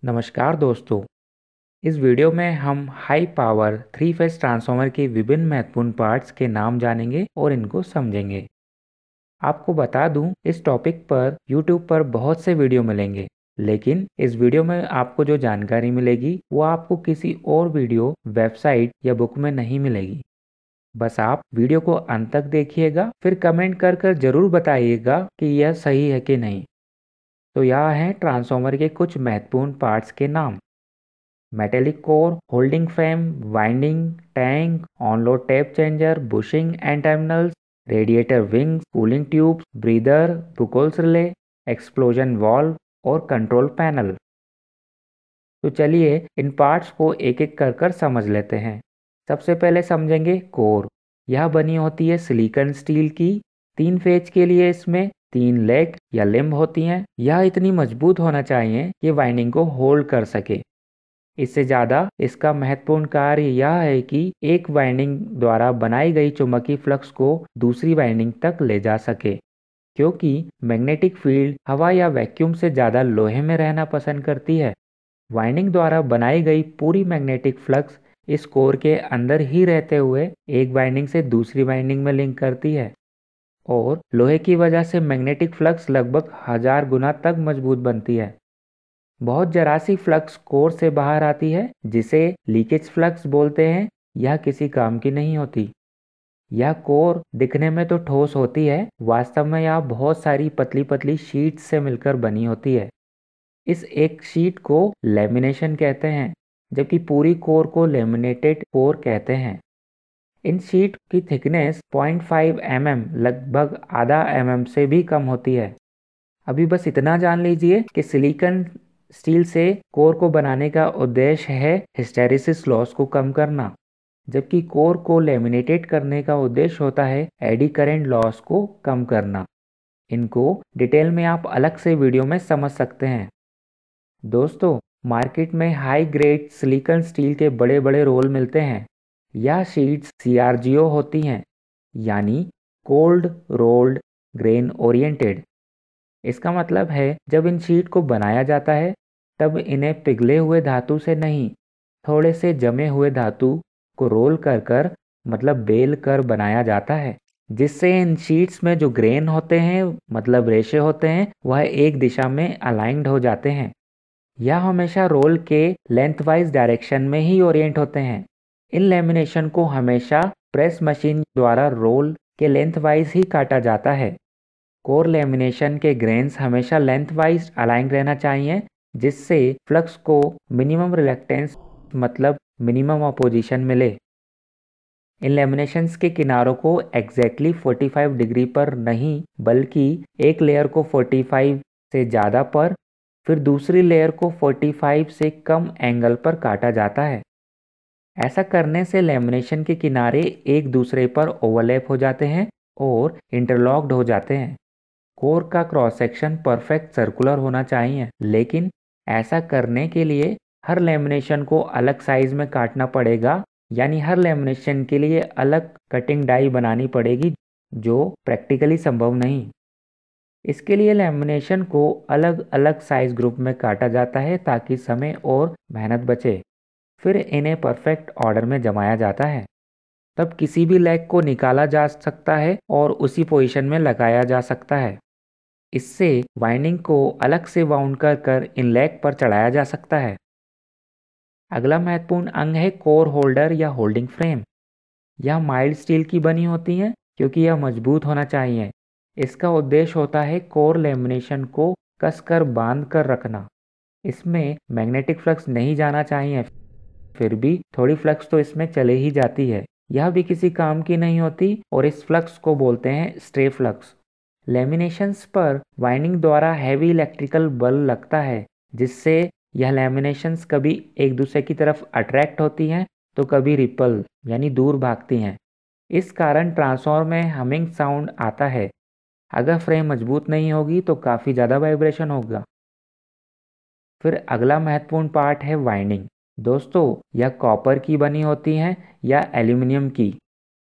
नमस्कार दोस्तों। इस वीडियो में हम हाई पावर 3 फेज ट्रांसफार्मर के विभिन्न महत्वपूर्ण पार्ट्स के नाम जानेंगे और इनको समझेंगे। आपको बता दूं, इस टॉपिक पर YouTube पर बहुत से वीडियो मिलेंगे, लेकिन इस वीडियो में आपको जो जानकारी मिलेगी वो आपको किसी और वीडियो, वेबसाइट या बुक में नहीं मिलेगी। बस आप वीडियो को अंत तक देखिएगा, फिर कमेंट कर जरूर बताइएगा कि यह सही है कि नहीं। तो यह हैं ट्रांसफार्मर के कुछ महत्वपूर्ण पार्ट्स के नाम। Metallic core, holding frame, winding, tank, onload tap changer, bushing and terminals, radiator wings, cooling tubes, breather, Buchholz relay, explosion valve और कंट्रोल पैनल। तो चलिए इन पार्ट्स को एक एक कर समझ लेते हैं। सबसे पहले समझेंगे कोर। यह बनी होती है सिलिकॉन स्टील की। 3 फेज के लिए इसमें 3 लेग या लिम्ब होती हैं। यह इतनी मजबूत होना चाहिए कि वाइंडिंग को होल्ड कर सके। इससे ज़्यादा इसका महत्वपूर्ण कार्य यह है कि एक वाइंडिंग द्वारा बनाई गई चुंबकीय फ्लक्स को दूसरी वाइंडिंग तक ले जा सके, क्योंकि मैग्नेटिक फील्ड हवा या वैक्यूम से ज़्यादा लोहे में रहना पसंद करती है। वाइंडिंग द्वारा बनाई गई पूरी मैग्नेटिक फ्लक्स इस कोर के अंदर ही रहते हुए एक वाइंडिंग से दूसरी वाइंडिंग में लिंक करती है, और लोहे की वजह से मैग्नेटिक फ्लक्स लगभग 1000 गुना तक मजबूत बनती है। बहुत जरा सी फ्लक्स कोर से बाहर आती है, जिसे लीकेज फ्लक्स बोलते हैं। यह किसी काम की नहीं होती। यह कोर दिखने में तो ठोस होती है, वास्तव में यह बहुत सारी पतली पतली शीट्स से मिलकर बनी होती है। इस एक शीट को लैमिनेशन कहते हैं, जबकि पूरी कोर को लैमिनेटेड कोर कहते हैं। इन शीट की थिकनेस 0.5 mm, लगभग आधा mm से भी कम होती है। अभी बस इतना जान लीजिए कि सिलिकॉन स्टील से कोर को बनाने का उद्देश्य है हिस्टैरिसीस लॉस को कम करना, जबकि कोर को लैमिनेटेड करने का उद्देश्य होता है एडी करंट लॉस को कम करना। इनको डिटेल में आप अलग से वीडियो में समझ सकते हैं। दोस्तों, मार्केट में हाई ग्रेड सिलिकॉन स्टील के बड़े बड़े रोल मिलते हैं। यह शीट्स CRGO होती हैं, यानी कोल्ड रोल्ड ग्रेन ओरिएंटेड। इसका मतलब है जब इन शीट को बनाया जाता है तब इन्हें पिघले हुए धातु से नहीं, थोड़े से जमे हुए धातु को रोल कर मतलब बेल कर बनाया जाता है, जिससे इन शीट्स में जो ग्रेन होते हैं मतलब रेशे होते हैं वह एक दिशा में अलाइंड हो जाते हैं। यह हमेशा रोल के लेंथवाइज डायरेक्शन में ही ओरिएंट होते हैं। इन लेमिनेशन को हमेशा प्रेस मशीन द्वारा रोल के लेंथवाइज ही काटा जाता है। कोर लेमिनेशन के ग्रेन्स हमेशा लेंथवाइज अलाइन रहना चाहिए, जिससे फ्लक्स को मिनिमम रिलक्टेंस मतलब मिनिमम अपोजिशन मिले। इन लेमिनेशंस के किनारों को एग्जैक्टली 45 डिग्री पर नहीं, बल्कि एक लेयर को 45 से ज़्यादा पर, फिर दूसरी लेयर को 45 से कम एंगल पर काटा जाता है। ऐसा करने से लेमिनेशन के किनारे एक दूसरे पर ओवरलैप हो जाते हैं और इंटरलॉक्ड हो जाते हैं। कोर का क्रॉस सेक्शन परफेक्ट सर्कुलर होना चाहिए, लेकिन ऐसा करने के लिए हर लेमिनेशन को अलग साइज में काटना पड़ेगा, यानी हर लेमिनेशन के लिए अलग कटिंग डाई बनानी पड़ेगी, जो प्रैक्टिकली संभव नहीं। इसके लिए लेमिनेशन को अलग अलग साइज ग्रुप में काटा जाता है ताकि समय और मेहनत बचे। फिर इन्हें परफेक्ट ऑर्डर में जमाया जाता है। तब किसी भी लेग को निकाला जा सकता है और उसी पोजीशन में लगाया जा सकता है। इससे वाइंडिंग को अलग से वाउंड कर इन लेग पर चढ़ाया जा सकता है। अगला महत्वपूर्ण अंग है कोर होल्डर या होल्डिंग फ्रेम। यह माइल्ड स्टील की बनी होती हैं, क्योंकि यह मजबूत होना चाहिए। इसका उद्देश्य होता है कोर लेमिनेशन को कसकर बांध कर रखना। इसमें मैग्नेटिक फ्लक्स नहीं जाना चाहिए, फिर भी थोड़ी फ्लक्स तो इसमें चले ही जाती है। यह भी किसी काम की नहीं होती और इस फ्लक्स को बोलते हैं स्ट्रे फ्लक्स। लेमिनेशंस पर वाइंडिंग द्वारा हैवी इलेक्ट्रिकल बल लगता है, जिससे यह लेमिनेशंस कभी एक दूसरे की तरफ अट्रैक्ट होती हैं तो कभी रिपल यानी दूर भागती हैं। इस कारण ट्रांसफार्मर में हमिंग साउंड आता है। अगर फ्रेम मजबूत नहीं होगी तो काफ़ी ज़्यादा वाइब्रेशन होगा। फिर अगला महत्वपूर्ण पार्ट है वाइंडिंग। दोस्तों, यह कॉपर की बनी होती हैं या एल्यूमिनियम की।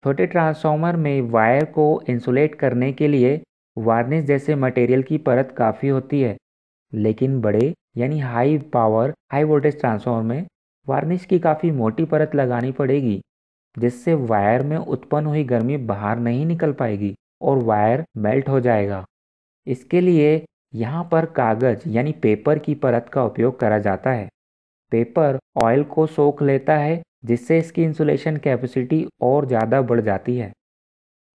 छोटे ट्रांसफार्मर में वायर को इंसुलेट करने के लिए वार्निश जैसे मटेरियल की परत काफ़ी होती है, लेकिन बड़े यानी high power high voltage transformer में वार्निश की काफ़ी मोटी परत लगानी पड़ेगी, जिससे वायर में उत्पन्न हुई गर्मी बाहर नहीं निकल पाएगी और वायर मेल्ट हो जाएगा। इसके लिए यहाँ पर कागज यानी पेपर की परत का उपयोग करा जाता है। पेपर ऑयल को सोख लेता है, जिससे इसकी इंसुलेशन कैपेसिटी और ज़्यादा बढ़ जाती है।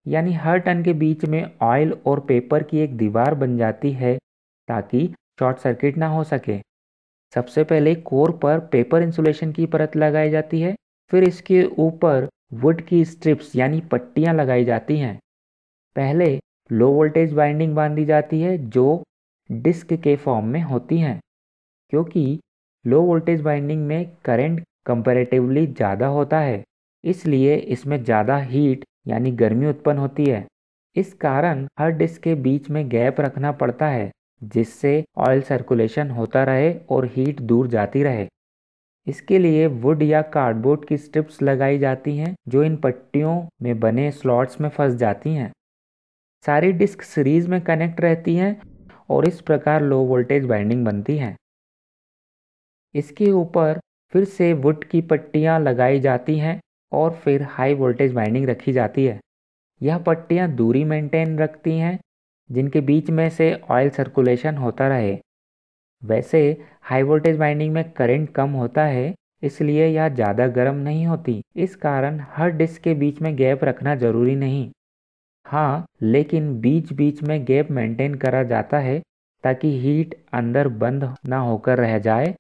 यानी हर टन के बीच में ऑयल और पेपर की एक दीवार बन जाती है ताकि शॉर्ट सर्किट ना हो सके। सबसे पहले कोर पर पेपर इंसुलेशन की परत लगाई जाती है, फिर इसके ऊपर वुड की स्ट्रिप्स यानी पट्टियाँ लगाई जाती हैं। पहले लो वोल्टेज वाइंडिंग बांधी जाती है जो डिस्क के फॉर्म में होती हैं, क्योंकि लो वोल्टेज वाइंडिंग में करंट कंपैरेटिवली ज़्यादा होता है, इसलिए इसमें ज़्यादा हीट यानी गर्मी उत्पन्न होती है। इस कारण हर डिस्क के बीच में गैप रखना पड़ता है, जिससे ऑयल सर्कुलेशन होता रहे और हीट दूर जाती रहे। इसके लिए वुड या कार्डबोर्ड की स्ट्रिप्स लगाई जाती हैं जो इन पट्टियों में बने स्लॉट्स में फंस जाती हैं। सारी डिस्क सीरीज में कनेक्ट रहती हैं और इस प्रकार लो वोल्टेज वाइंडिंग बनती है। इसके ऊपर फिर से वुड की पट्टियाँ लगाई जाती हैं और फिर हाई वोल्टेज वाइंडिंग रखी जाती है। यह पट्टियाँ दूरी मेंटेन रखती हैं, जिनके बीच में से ऑयल सर्कुलेशन होता रहे। वैसे हाई वोल्टेज वाइंडिंग में करंट कम होता है, इसलिए यह ज़्यादा गर्म नहीं होती। इस कारण हर डिस्क के बीच में गैप रखना ज़रूरी नहीं। हाँ, लेकिन बीच बीच में गैप मेंटेन करा जाता है ताकि हीट अंदर बंद ना होकर रह जाए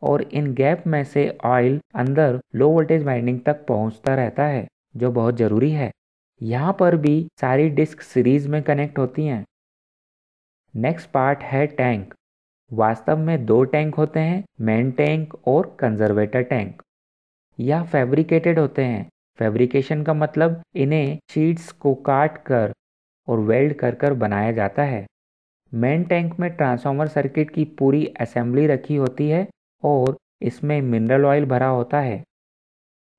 और इन गैप में से ऑयल अंदर लो वोल्टेज वाइंडिंग तक पहुंचता रहता है, जो बहुत ज़रूरी है। यहाँ पर भी सारी डिस्क सीरीज में कनेक्ट होती हैं। नेक्स्ट पार्ट है टैंक। वास्तव में दो टैंक होते हैं, मेन टैंक और कंजर्वेटर टैंक। यह फैब्रिकेटेड होते हैं। फैब्रिकेशन का मतलब इन्हें शीट्स को काट कर और वेल्ड कर कर बनाया जाता है। मेन टैंक में ट्रांसफार्मर सर्किट की पूरी असेंबली रखी होती है और इसमें मिनरल ऑयल भरा होता है।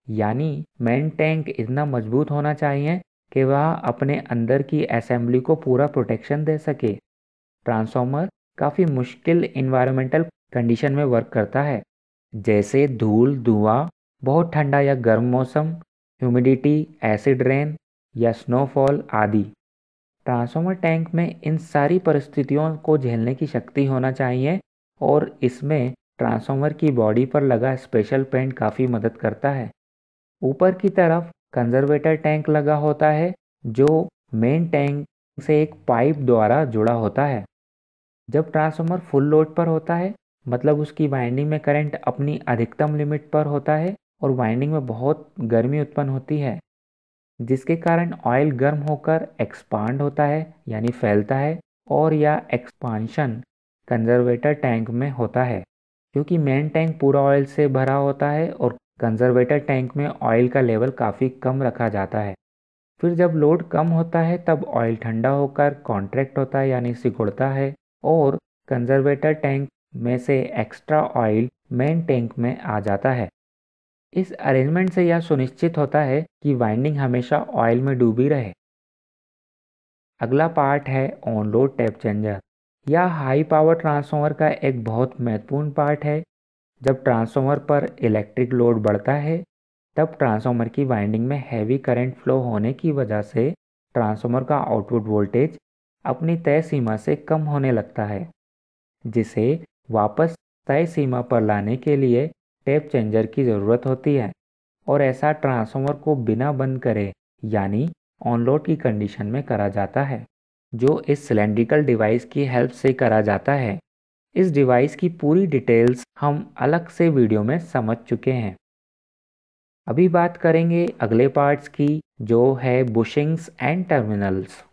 यानी मेन टैंक इतना मजबूत होना चाहिए कि वह अपने अंदर की असेंबली को पूरा प्रोटेक्शन दे सके। ट्रांसफार्मर काफ़ी मुश्किल इन्वायरमेंटल कंडीशन में वर्क करता है, जैसे धूल, धुआं, बहुत ठंडा या गर्म मौसम, ह्यूमिडिटी, एसिड रेन या स्नोफॉल आदि। ट्रांसफार्मर टैंक में इन सारी परिस्थितियों को झेलने की शक्ति होना चाहिए और इसमें ट्रांसफार्मर की बॉडी पर लगा स्पेशल पेंट काफ़ी मदद करता है। ऊपर की तरफ कंजर्वेटर टैंक लगा होता है जो मेन टैंक से एक पाइप द्वारा जुड़ा होता है। जब ट्रांसफार्मर फुल लोड पर होता है, मतलब उसकी वाइंडिंग में करंट अपनी अधिकतम लिमिट पर होता है और वाइंडिंग में बहुत गर्मी उत्पन्न होती है, जिसके कारण ऑयल गर्म होकर एक्सपांड होता है यानी फैलता है, और यह एक्सपांशन कंजर्वेटर टैंक में होता है, क्योंकि मेन टैंक पूरा ऑयल से भरा होता है और कंजर्वेटर टैंक में ऑयल का लेवल काफ़ी कम रखा जाता है। फिर जब लोड कम होता है तब ऑयल ठंडा होकर कॉन्ट्रैक्ट होता है यानी सिकुड़ता है और कंजर्वेटर टैंक में से एक्स्ट्रा ऑयल मेन टैंक में आ जाता है। इस अरेंजमेंट से यह सुनिश्चित होता है कि वाइंडिंग हमेशा ऑयल में डूबी रहे। अगला पार्ट है ऑन लोड टैप चेंजर। यह हाई पावर ट्रांसफार्मर का एक बहुत महत्वपूर्ण पार्ट है। जब ट्रांसफार्मर पर इलेक्ट्रिक लोड बढ़ता है तब ट्रांसफार्मर की वाइंडिंग में हैवी करंट फ्लो होने की वजह से ट्रांसफार्मर का आउटपुट वोल्टेज अपनी तय सीमा से कम होने लगता है, जिसे वापस तय सीमा पर लाने के लिए टैप चेंजर की ज़रूरत होती है। और ऐसा ट्रांसफार्मर को बिना बंद करे यानी ऑन लोड की कंडीशन में करा जाता है, जो इस सिलेंड्रिकल डिवाइस की हेल्प से करा जाता है। इस डिवाइस की पूरी डिटेल्स हम अलग से वीडियो में समझ चुके हैं। अभी बात करेंगे अगले पार्ट्स की, जो है bushings and terminals.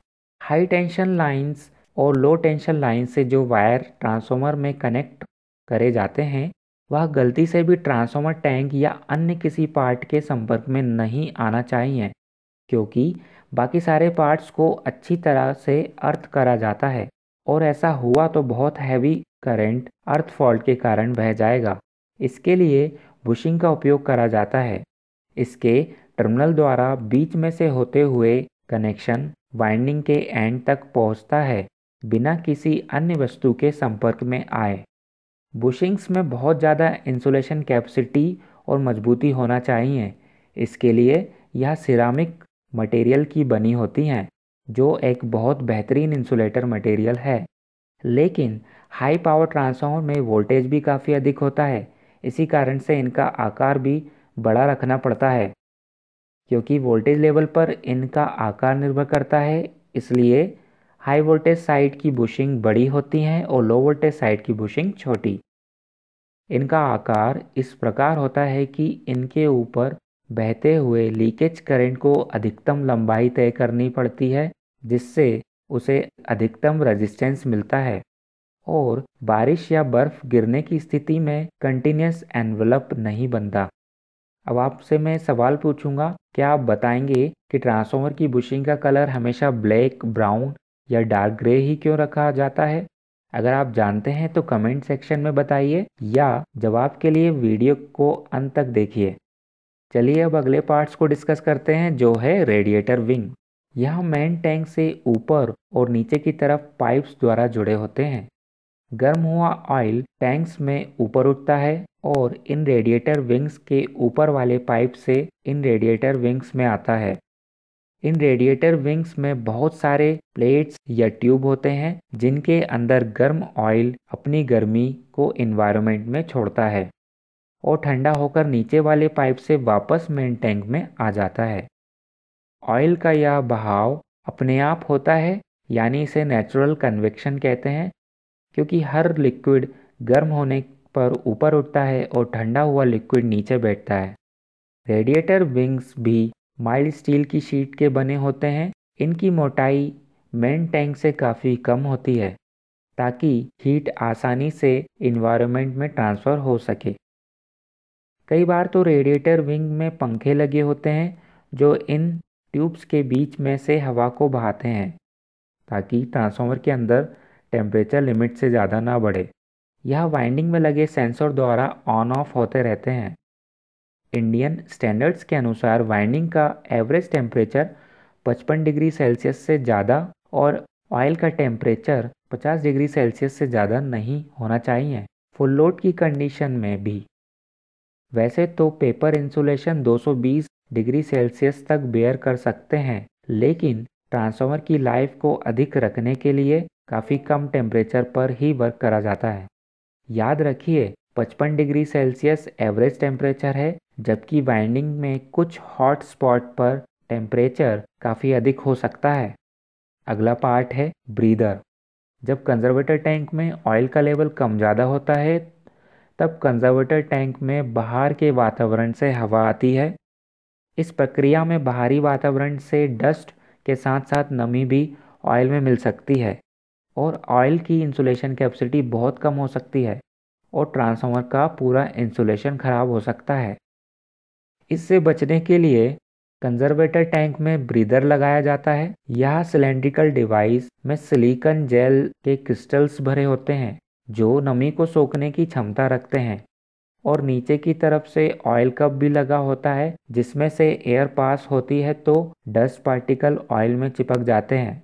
High tension lines और लो टेंशन लाइन से जो वायर ट्रांसफार्मर में कनेक्ट करे जाते हैं, वह गलती से भी ट्रांसफार्मर टैंक या अन्य किसी पार्ट के संपर्क में नहीं आना चाहिए, क्योंकि बाकी सारे पार्ट्स को अच्छी तरह से अर्थ करा जाता है और ऐसा हुआ तो बहुत हैवी करंट अर्थ फॉल्ट के कारण बह जाएगा। इसके लिए बुशिंग का उपयोग करा जाता है। इसके टर्मिनल द्वारा बीच में से होते हुए कनेक्शन वाइंडिंग के एंड तक पहुंचता है बिना किसी अन्य वस्तु के संपर्क में आए। बुशिंग्स में बहुत ज़्यादा इंसुलेशन कैपेसिटी और मजबूती होना चाहिए। इसके लिए यह सिरामिक मटेरियल की बनी होती हैं, जो एक बहुत बेहतरीन इंसुलेटर मटेरियल है। लेकिन हाई पावर ट्रांसफार्मर में वोल्टेज भी काफ़ी अधिक होता है, इसी कारण से इनका आकार भी बड़ा रखना पड़ता है। क्योंकि वोल्टेज लेवल पर इनका आकार निर्भर करता है, इसलिए हाई वोल्टेज साइड की बुशिंग बड़ी होती हैं और लो वोल्टेज साइड की बुशिंग छोटी। इनका आकार इस प्रकार होता है कि इनके ऊपर बहते हुए लीकेज करंट को अधिकतम लंबाई तय करनी पड़ती है, जिससे उसे अधिकतम रेजिस्टेंस मिलता है और बारिश या बर्फ गिरने की स्थिति में कंटिन्यूस एनवलप नहीं बनता। अब आपसे मैं सवाल पूछूंगा, क्या आप बताएंगे कि ट्रांसफार्मर की बुशिंग का कलर हमेशा ब्लैक, ब्राउन या डार्क ग्रे ही क्यों रखा जाता है? अगर आप जानते हैं तो कमेंट सेक्शन में बताइए या जवाब के लिए वीडियो को अंत तक देखिए। चलिए अब अगले पार्ट्स को डिस्कस करते हैं, जो है रेडिएटर विंग। यह मेन टैंक से ऊपर और नीचे की तरफ पाइप्स द्वारा जुड़े होते हैं। गर्म हुआ ऑयल टैंक्स में ऊपर उठता है और इन रेडिएटर विंग्स के ऊपर वाले पाइप से इन रेडिएटर विंग्स में आता है। इन रेडिएटर विंग्स में बहुत सारे प्लेट्स या ट्यूब होते हैं, जिनके अंदर गर्म ऑयल अपनी गर्मी को एनवायरनमेंट में छोड़ता है और ठंडा होकर नीचे वाले पाइप से वापस मेन टैंक में आ जाता है। ऑयल का यह बहाव अपने आप होता है, यानी इसे नेचुरल कन्वेक्शन कहते हैं, क्योंकि हर लिक्विड गर्म होने पर ऊपर उठता है और ठंडा हुआ लिक्विड नीचे बैठता है। रेडिएटर विंग्स भी माइल्ड स्टील की शीट के बने होते हैं। इनकी मोटाई मेन टैंक से काफ़ी कम होती है, ताकि हीट आसानी से इन्वायरमेंट में ट्रांसफ़र हो सके। कई बार तो रेडिएटर विंग में पंखे लगे होते हैं, जो इन ट्यूब्स के बीच में से हवा को बहाते हैं, ताकि ट्रांसफार्मर के अंदर टेम्परेचर लिमिट से ज़्यादा ना बढ़े। यह वाइंडिंग में लगे सेंसर द्वारा ऑन ऑफ होते रहते हैं। इंडियन स्टैंडर्ड्स के अनुसार वाइंडिंग का एवरेज टेम्परेचर 55 डिग्री सेल्सियस से ज़्यादा और ऑयल का टेम्परेचर 50 डिग्री सेल्सियस से ज़्यादा नहीं होना चाहिए, फुल लोड की कंडीशन में भी। वैसे तो पेपर इंसुलेशन 220 डिग्री सेल्सियस तक बेयर कर सकते हैं, लेकिन ट्रांसफार्मर की लाइफ को अधिक रखने के लिए काफ़ी कम टेम्परेचर पर ही वर्क करा जाता है। याद रखिए, 55 डिग्री सेल्सियस एवरेज टेम्परेचर है, जबकि वाइंडिंग में कुछ हॉट स्पॉट पर टेम्परेचर काफ़ी अधिक हो सकता है। अगला पार्ट है ब्रीदर। जब कंजर्वेटर टैंक में ऑयल का लेवल कम ज़्यादा होता है, तब कंजर्वेटर टैंक में बाहर के वातावरण से हवा आती है। इस प्रक्रिया में बाहरी वातावरण से डस्ट के साथ साथ नमी भी ऑयल में मिल सकती है और ऑयल की इंसुलेशन कैपेसिटी बहुत कम हो सकती है और ट्रांसफार्मर का पूरा इंसुलेशन खराब हो सकता है। इससे बचने के लिए कंजर्वेटर टैंक में ब्रीदर लगाया जाता है। यह सिलेंड्रिकल डिवाइस में सिलिकॉन जेल के क्रिस्टल्स भरे होते हैं, जो नमी को सोखने की क्षमता रखते हैं, और नीचे की तरफ से ऑयल कप भी लगा होता है, जिसमें से एयर पास होती है तो डस्ट पार्टिकल ऑयल में चिपक जाते हैं।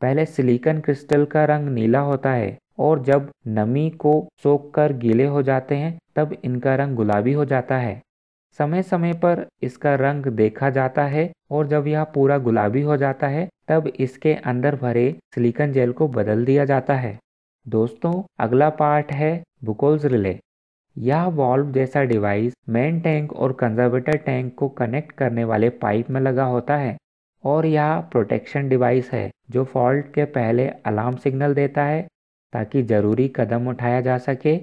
पहले सिलिकॉन क्रिस्टल का रंग नीला होता है और जब नमी को सोखकर गीले हो जाते हैं, तब इनका रंग गुलाबी हो जाता है। समय समय पर इसका रंग देखा जाता है और जब यह पूरा गुलाबी हो जाता है, तब इसके अंदर भरे सिलिकॉन जेल को बदल दिया जाता है। दोस्तों, अगला पार्ट है बुकोल्स रिले। यह वाल्व जैसा डिवाइस मेन टैंक और कंजर्वेटर टैंक को कनेक्ट करने वाले पाइप में लगा होता है और यह प्रोटेक्शन डिवाइस है, जो फॉल्ट के पहले अलार्म सिग्नल देता है ताकि ज़रूरी कदम उठाया जा सके,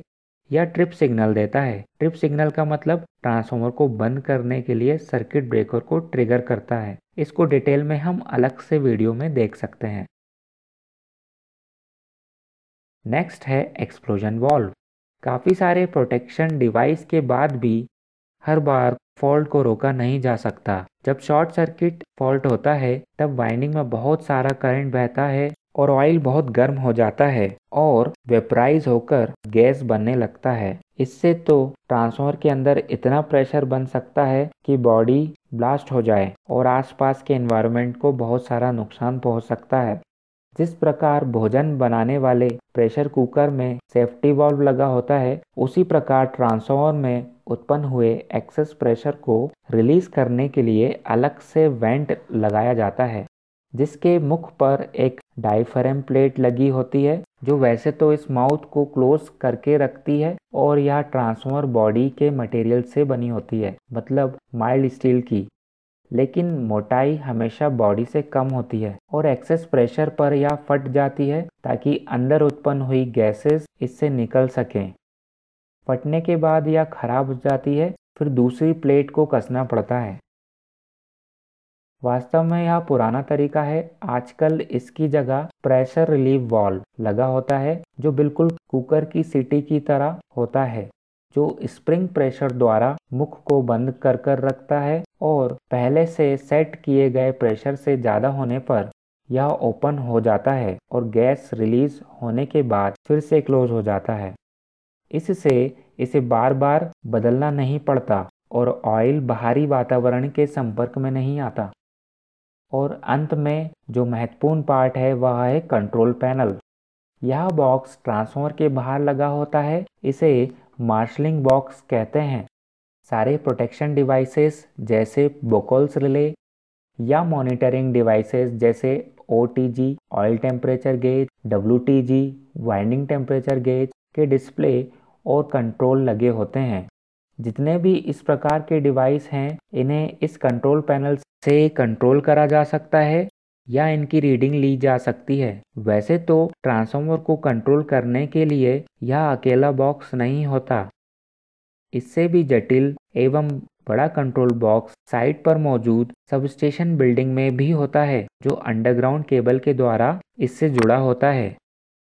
या ट्रिप सिग्नल देता है। ट्रिप सिग्नल का मतलब ट्रांसफार्मर को बंद करने के लिए सर्किट ब्रेकर को ट्रिगर करता है। इसको डिटेल में हम अलग से वीडियो में देख सकते हैं। नेक्स्ट है एक्सप्लोजन वाल्व। काफ़ी सारे प्रोटेक्शन डिवाइस के बाद भी हर बार फॉल्ट को रोका नहीं जा सकता। जब शॉर्ट सर्किट फॉल्ट होता है, तब वाइंडिंग में बहुत सारा करंट बहता है और ऑयल बहुत गर्म हो जाता है और वेपराइज होकर गैस बनने लगता है। इससे तो ट्रांसफार्मर के अंदर इतना प्रेशर बन सकता है कि बॉडी ब्लास्ट हो जाए और आसपास के एनवायरनमेंट को बहुत सारा नुकसान पहुंच सकता है। जिस प्रकार भोजन बनाने वाले प्रेशर कुकर में सेफ्टी वाल्व लगा होता है, उसी प्रकार ट्रांसफार्मर में उत्पन्न हुए एक्सेस प्रेशर को रिलीज करने के लिए अलग से वेंट लगाया जाता है, जिसके मुख पर एक डायफ्राम प्लेट लगी होती है, जो वैसे तो इस माउथ को क्लोज करके रखती है और यह ट्रांसफार्मर बॉडी के मटेरियल से बनी होती है, मतलब माइल्ड स्टील की। लेकिन मोटाई हमेशा बॉडी से कम होती है और एक्सेस प्रेशर पर यह फट जाती है ताकि अंदर उत्पन्न हुई गैसेस इससे निकल सकें। फटने के बाद यह खराब हो जाती है, फिर दूसरी प्लेट को कसना पड़ता है। वास्तव में यह पुराना तरीका है। आजकल इसकी जगह प्रेशर रिलीफ वाल्व लगा होता है, जो बिल्कुल कुकर की सीटी की तरह होता है, जो स्प्रिंग प्रेशर द्वारा मुख को बंद कर रखता है और पहले से सेट किए गए प्रेशर से ज़्यादा होने पर यह ओपन हो जाता है और गैस रिलीज होने के बाद फिर से क्लोज हो जाता है। इससे इसे बार बार बदलना नहीं पड़ता और ऑयल बाहरी वातावरण के संपर्क में नहीं आता। और अंत में जो महत्वपूर्ण पार्ट है वह है कंट्रोल पैनल। यह बॉक्स ट्रांसफार्मर के बाहर लगा होता है। इसे मार्शलिंग बॉक्स कहते हैं। सारे प्रोटेक्शन डिवाइसेस जैसे बोकोल्स रिले या मॉनिटरिंग डिवाइसेस जैसे OTG oil temperature gauge, WTG winding temperature gauge के डिस्प्ले और कंट्रोल लगे होते हैं। जितने भी इस प्रकार के डिवाइस हैं, इन्हें इस कंट्रोल पैनल से कंट्रोल करा जा सकता है या इनकी रीडिंग ली जा सकती है। वैसे तो ट्रांसफार्मर को कंट्रोल करने के लिए यह अकेला बॉक्स नहीं होता। इससे भी जटिल एवं बड़ा कंट्रोल बॉक्स साइट पर मौजूद सबस्टेशन बिल्डिंग में भी होता है, जो अंडरग्राउंड केबल के द्वारा इससे जुड़ा होता है,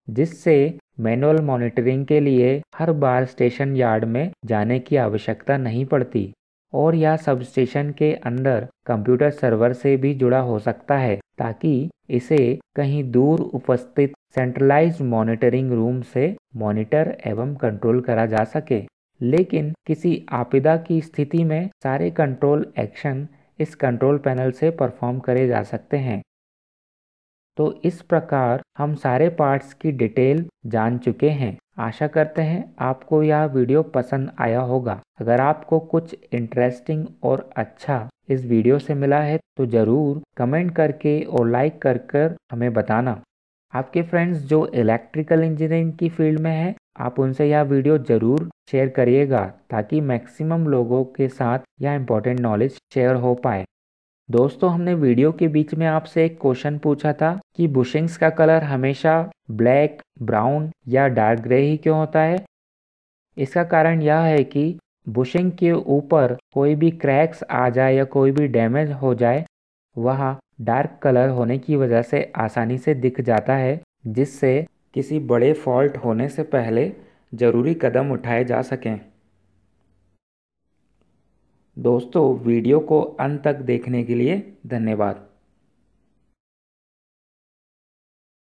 जिससे मैनुअल मॉनिटरिंग के लिए हर बार स्टेशन यार्ड में जाने की आवश्यकता नहीं पड़ती और यह सबस्टेशन के अंदर कंप्यूटर सर्वर से भी जुड़ा हो सकता है, ताकि इसे कहीं दूर उपस्थित सेंट्रलाइज्ड मॉनिटरिंग रूम से मॉनिटर एवं कंट्रोल करा जा सके। लेकिन किसी आपदा की स्थिति में सारे कंट्रोल एक्शन इस कंट्रोल पैनल से परफॉर्म करे जा सकते हैं। तो इस प्रकार हम सारे पार्ट्स की डिटेल जान चुके हैं। आशा करते हैं आपको यह वीडियो पसंद आया होगा। अगर आपको कुछ इंटरेस्टिंग और अच्छा इस वीडियो से मिला है तो ज़रूर कमेंट करके और लाइक कर हमें बताना। आपके फ्रेंड्स जो इलेक्ट्रिकल इंजीनियरिंग की फील्ड में है, आप उनसे यह वीडियो ज़रूर शेयर करिएगा ताकि मैक्सिमम लोगों के साथ यह इम्पोर्टेंट नॉलेज शेयर हो पाए। दोस्तों, हमने वीडियो के बीच में आपसे एक क्वेश्चन पूछा था कि बुशिंग्स का कलर हमेशा ब्लैक, ब्राउन या डार्क ग्रे ही क्यों होता है। इसका कारण यह है कि बुशिंग के ऊपर कोई भी क्रैक्स आ जाए या कोई भी डैमेज हो जाए, वह डार्क कलर होने की वजह से आसानी से दिख जाता है, जिससे किसी बड़े फॉल्ट होने से पहले ज़रूरी कदम उठाए जा सकें। दोस्तों, वीडियो को अंत तक देखने के लिए धन्यवाद।